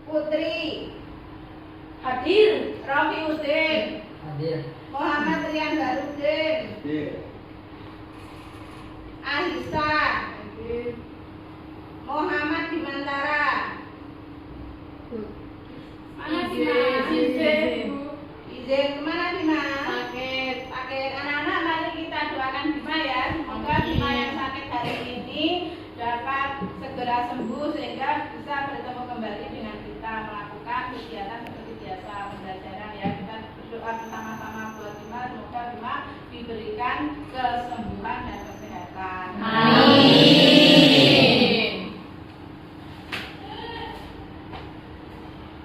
Putri. Hadir. Rofi Udin. Hadir. Muhammad Rian Barudin. Hadir. Ahisa. Hadir. Muhammad Bimantara. Mana Dimas? Izin kemana Dimas? Sakit. Anak-anak, mari kita doakan Bima ya. Semoga Bima yang sakit hari ini dapat segera sembuh sehingga bisa bertemu kembali dengan kita melakukan kegiatan seperti biasa pembelajaran ya. Kita berdoa bersama-sama buat Bima, semoga Bima diberikan kesembuhan dan kesehatan. Amin.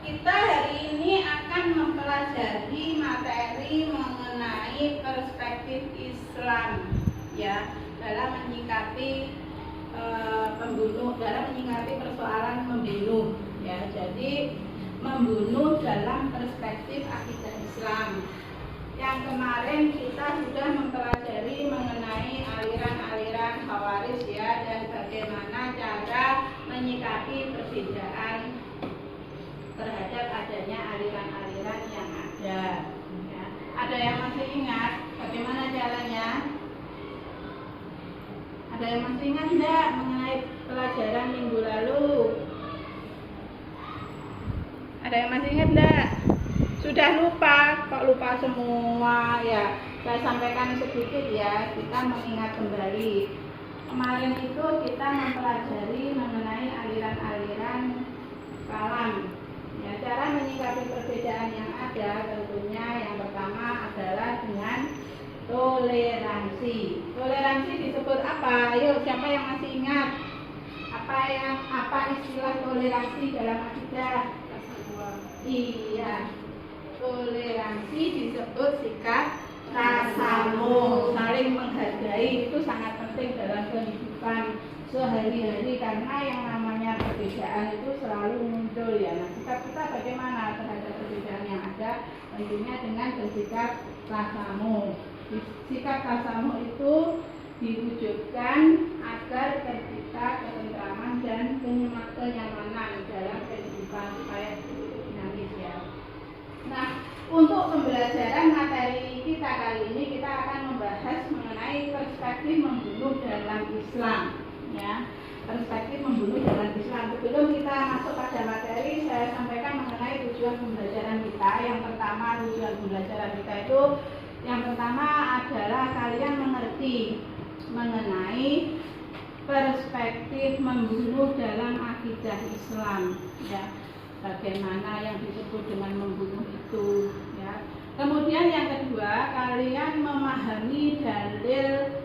Kita hari ini akan mempelajari materi mengenai perspektif Islam ya dalam menyikapi persoalan membunuh ya. Jadi membunuh dalam perspektif akidah Islam. Yang kemarin kita sudah mempelajari mengenai aliran-aliran Khawarij ya, dan bagaimana cara menyikapi perbedaan terhadap adanya aliran-aliran yang ada ya. Ada yang masih ingat bagaimana caranya? Ada yang masih ingat enggak mengenai pelajaran minggu lalu? Ada yang masih ingat enggak? Sudah lupa? Kok lupa semua ya? Saya sampaikan sedikit ya, kita mengingat kembali. Kemarin itu kita mempelajari mengenai aliran-aliran kalam. Ya, cara menyikapi perbedaan yang ada tentunya yang pertama adalah dengan toleransi. Toleransi disebut apa? Ayo, siapa yang masih ingat? Apa istilah toleransi dalam akidah? Iya. Toleransi disebut sikap tasamuh, saling menghargai. Itu sangat penting dalam kehidupan sehari-hari karena yang namanya perbedaan itu selalu muncul ya. Nah, sikap kita bagaimana terhadap perbedaan yang ada? Tentunya dengan bersikap tasamuh. Sikap tasamuh itu diwujudkan agar tercipta ketentraman dan kenyamanan dalam kehidupan supaya dinamis ya. Nah, untuk pembelajaran materi kita kali ini kita akan membahas mengenai perspektif membunuh dalam Islam ya. Perspektif membunuh dalam Islam. Sebelum kita masuk pada materi, saya sampaikan mengenai tujuan pembelajaran kita. Yang pertama, tujuan pembelajaran kita itu yang pertama adalah kalian mengerti mengenai perspektif membunuh dalam akidah Islam ya. Bagaimana yang disebut dengan membunuh itu ya. Kemudian yang kedua, kalian memahami dalil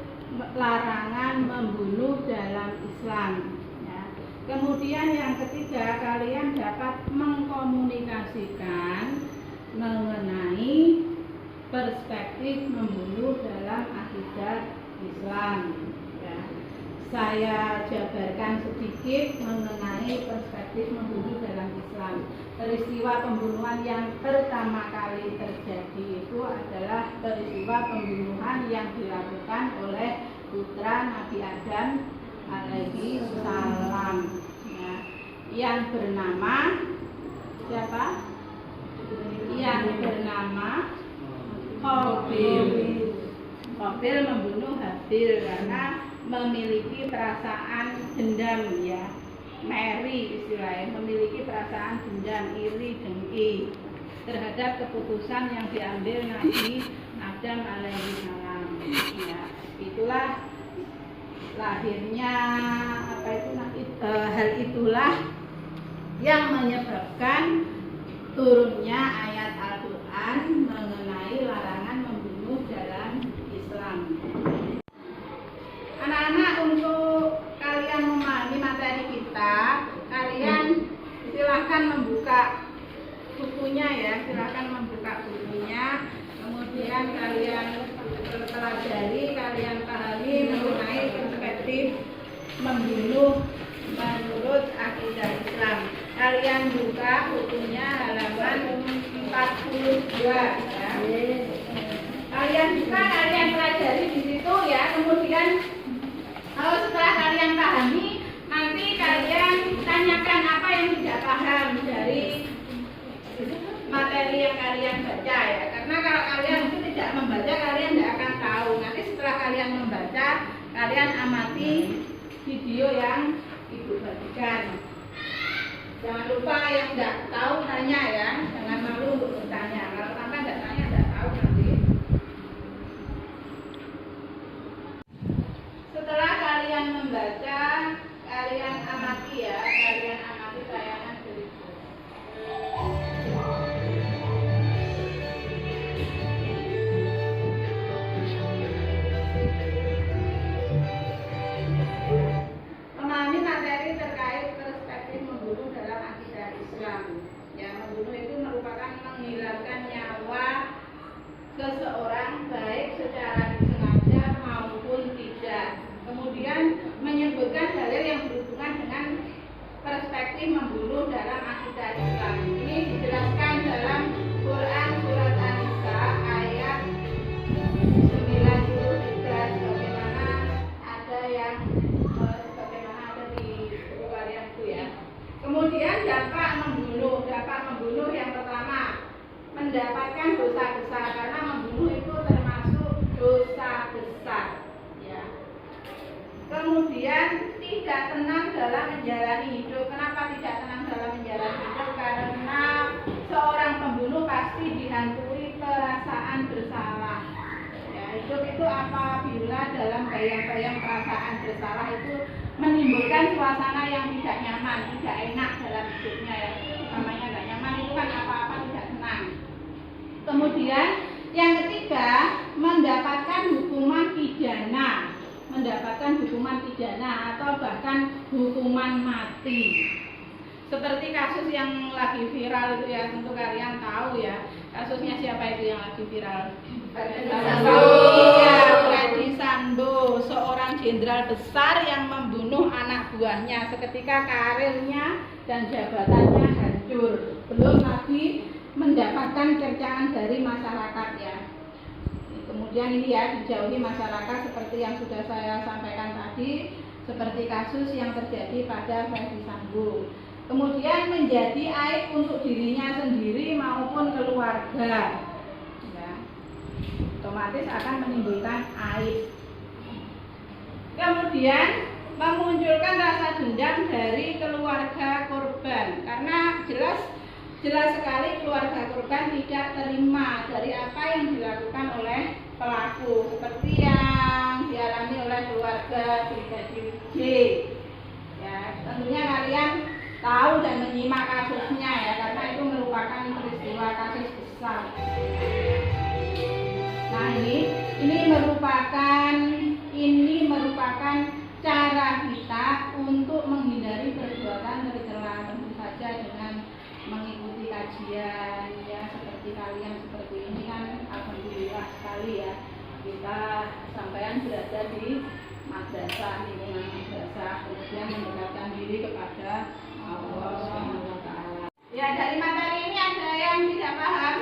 larangan membunuh dalam Islam ya. Kemudian yang ketiga, kalian dapat mengkomunikasikan mengenai perspektif membunuh dalam akidah Islam ya. Saya jabarkan sedikit mengenai perspektif membunuh dalam Islam. Peristiwa pembunuhan yang pertama kali terjadi itu adalah peristiwa pembunuhan yang dilakukan oleh putra Nabi Adam alaihi salam ya, yang bernama siapa? Yang bernama Qabil. Qabil membunuh Habil karena memiliki perasaan dendam ya. Mary istilahnya memiliki perasaan dendam, iri, dengki terhadap keputusan yang diambil Nabi Adam alaihi salam ya. Itulah lahirnya hal itulah yang menyebabkan turunnya ayat Al-Quran mengenai larangan membunuh dalam Islam. Anak-anak, untuk kalian memahami materi kita, kalian silahkan membuka bukunya ya, silahkan membuka bukunya. Kemudian kalian pelajari, kalian pahami mengenai perspektif membunuh menurut akidah Islam. Kalian buka bukunya halaman 42 ya. Kalian buka, kalian pelajari di situ ya. Kemudian kalau setelah kalian pahami, nanti kalian tanyakan apa yang tidak paham. paham dari materi yang kalian baca ya. Karena kalau kalian itu tidak membaca, kalian tidak akan tahu. Nanti setelah kalian membaca, kalian amati video yang ibu bagikan. Jangan lupa yang tidak tahu tanya ya, jangan malu untuk bertanya. Kalau sampai tidak tanya, tidak tahu nanti. Setelah kalian membaca, kalian amati ya, kalian amati tayangan berikut. Memahami materi terkait perspektif membunuh dalam akidah Islam. Yang membunuh itu merupakan menghilangkan nyawa seseorang baik secara disengaja maupun tidak. Kemudian menyebutkan dalil yang berhubungan dengan perspektif membunuh dalam akidah Islam. Ini dijelaskan dalam Quran surat An-Nisa ayat 93, sebagaimana ada di buku kalianku ya. Kemudian dampak membunuh yang pertama mendapatkan dosa besar, karena membunuh itu termasuk dosa besar ya. Kemudian tidak tenang dalam menjalani hidup. Kenapa tidak tenang dalam menjalani hidup? Karena seorang pembunuh pasti dihantui perasaan bersalah ya. Hidup itu apabila dalam bayang-bayang perasaan bersalah itu menimbulkan suasana yang tidak nyaman, tidak enak dalam hidupnya ya. Namanya nggak nyaman itu kan apa-apa tidak tenang. Kemudian yang ketiga, mendapatkan hukuman pidana atau bahkan hukuman mati. Seperti kasus yang lagi viral itu ya, tentu kalian tahu ya. Kasusnya siapa itu yang lagi viral? Iya, Freddy Sambo, seorang jenderal besar yang membunuh anak buahnya seketika karirnya dan jabatannya hancur. Belum lagi mendapatkan cercaan dari masyarakat ya. Kemudian ini ya, dijauhi masyarakat seperti yang sudah saya sampaikan tadi, seperti kasus yang terjadi pada Freddy Sambo. Kemudian menjadi aib untuk dirinya sendiri maupun keluarga ya. Otomatis akan menimbulkan aib. Kemudian memunculkan rasa dendam dari keluarga korban, karena jelas sekali keluarga korban tidak terima dari apa yang dilakukan oleh pelaku, seperti yang dialami oleh keluarga Brigadir J ya. Tentunya kalian tahu dan menyimak kasusnya ya, karena itu merupakan peristiwa kasus besar. Nah ini merupakan cara kita untuk menghindari perbuatan tercela, tentu saja dengan mengikuti kajian ya, seperti kalian seperti ini kan alhamdulillah sekali ya, kita sampaian berada di madrasah, lingkungan madrasah, kemudian mendekatkan diri kepada Allah Subhanahu wa Ta'ala. Ya, dari materi ini ada yang tidak paham?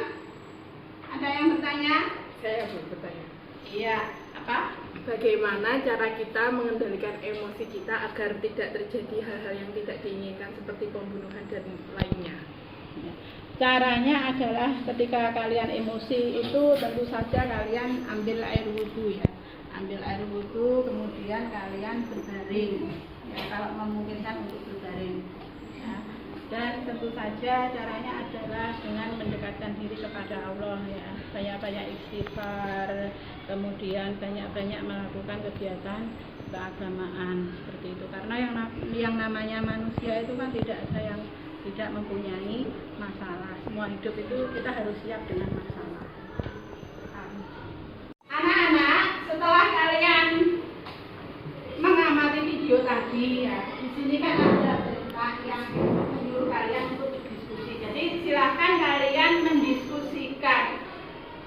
Ada yang bertanya? Saya bertanya. Iya, apa? Bagaimana cara kita mengendalikan emosi kita agar tidak terjadi hal-hal yang tidak diinginkan seperti pembunuhan dan lainnya? Caranya adalah ketika kalian emosi itu tentu saja kalian ambil air wudhu ya. Ambil air wudhu, kemudian kalian berbaring ya, kalau memungkinkan untuk berbaring ya. Dan tentu saja caranya adalah dengan mendekatkan diri kepada Allah ya, banyak-banyak istighfar, kemudian banyak-banyak melakukan kegiatan keagamaan seperti itu. Karena yang namanya manusia itu kan tidak ada yang tidak mempunyai masalah. Semua hidup itu kita harus siap dengan masalah. Anak-anak, setelah kalian mengamati video tadi ya, di sini kan ada berita yang menyuruh kalian untuk berdiskusi. Jadi silahkan kalian mendiskusikan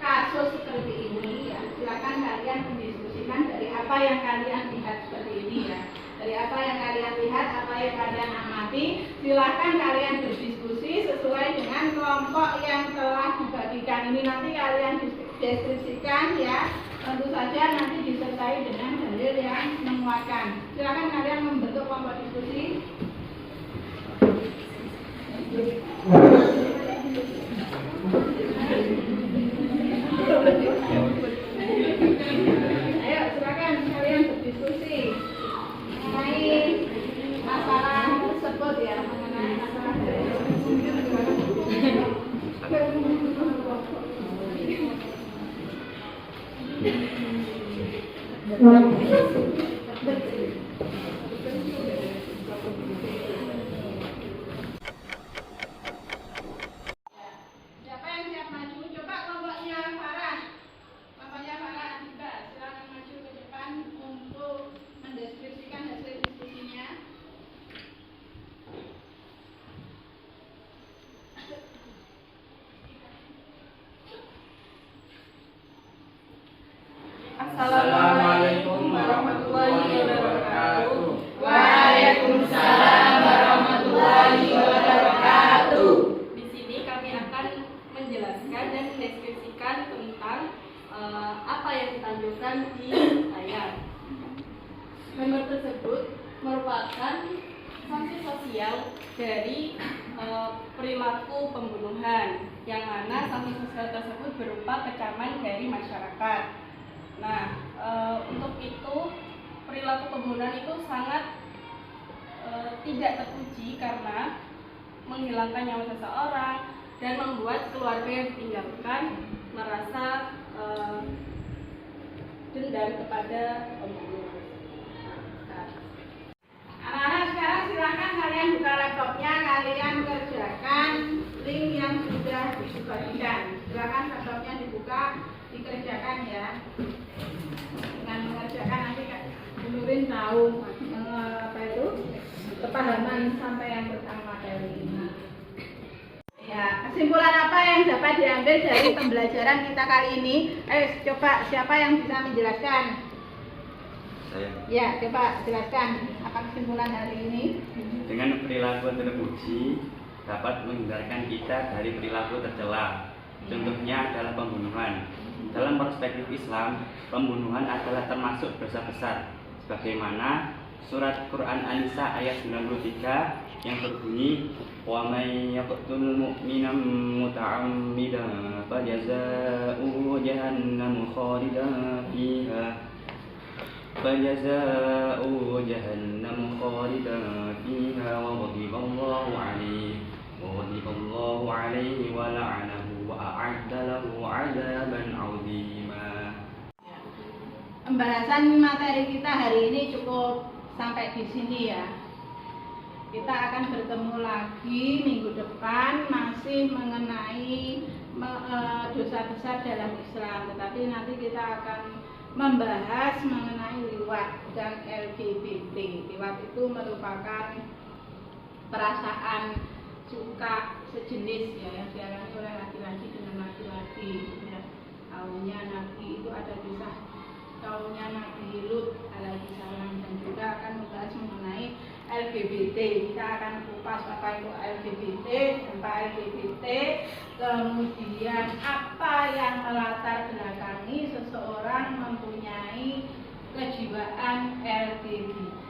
kasus seperti ini ya. Silahkan kalian mendiskusikan dari apa yang kalian lihat seperti ini ya. Dari apa yang kalian lihat, apa yang kalian amati, silahkan kalian berdiskusi sesuai dengan kelompok yang telah dibagikan. Ini nanti kalian deskripsikan ya, tentu saja nanti disertai dengan dalil yang menguatkan. Silahkan kalian membentuk kelompok diskusi. Siapa yang siap maju? Coba kelompoknya Farah. Kelompoknya Farah Adiba, silakan maju ke depan untuk mendeskripsikan hasil diskusinya. Assalamualaikum warahmatullahi wabarakatuh. Waalaikumsalam warahmatullahi wabarakatuh. Di sini kami akan menjelaskan dan mendeskripsikan tentang apa yang ditampilkan di layar. Gambar tersebut merupakan sanksi sosial dari perilaku pembunuhan, yang mana sanksi sosial tersebut berupa kecaman dari masyarakat. Nah, untuk itu perilaku pembunuhan itu sangat tidak terpuji karena menghilangkan nyawa seseorang dan membuat keluarga yang ditinggalkan merasa dendam kepada pembunuh. Anak-anak sekarang silakan kalian buka laptopnya, kalian kerjakan link yang sudah dibagikan. Silakan laptopnya dibuka, dikerjakan ya. Dengan mengerjakan nanti Nurin tahu apa itu kepahaman sampai yang pertama materi ini. Ya, kesimpulan apa yang dapat diambil dari pembelajaran kita kali ini? Coba siapa yang bisa menjelaskan? Saya. Ya, coba jelaskan apa kesimpulan hari ini. Dengan perilaku terpuji dapat menghindarkan kita dari perilaku tercela. Contohnya adalah pembunuhan. Dalam perspektif Islam, pembunuhan adalah termasuk dosa besar. Sebagaimana surat Quran An-Nisa ayat 93 yang berbunyi, "Wa may yaqtul mu'mina muta'ammidan fajazaohu jahannam khalidan fiha." فجزاؤه جهنم خالدا فيها وغضب الله عليه ولعنه وأعد له عذابا عظيما. Pembahasan materi kita hari ini cukup sampai di sini ya. Kita akan bertemu lagi minggu depan masih mengenai dosa besar dalam Islam, tetapi nanti kita akan membahas mengenai liwat dan LGBT. Liwat itu merupakan perasaan suka sejenis ya, yang dialami oleh laki-laki dengan laki-laki ya. Kaumnya Nabi itu ada kisah kaumnya Nabi Lut alaihi salam, dan juga akan membahas mengenai LGBT. Kita akan kupas apa itu LGBT, apa LGBT, kemudian apa yang melatar belakangi seseorang mempunyai kejiwaan LGBT.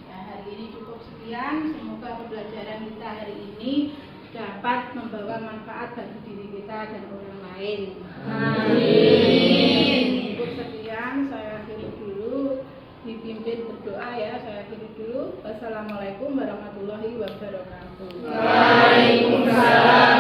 Ya, hari ini cukup sekian. Semoga pembelajaran kita hari ini dapat membawa manfaat bagi diri kita dan orang lain. Amin. Cukup sekian, saya akhiri dulu. Dipimpin berdoa ya, saya akhiri dulu. Wassalamualaikum warahmatullahi wabarakatuh. Waalaikumsalam.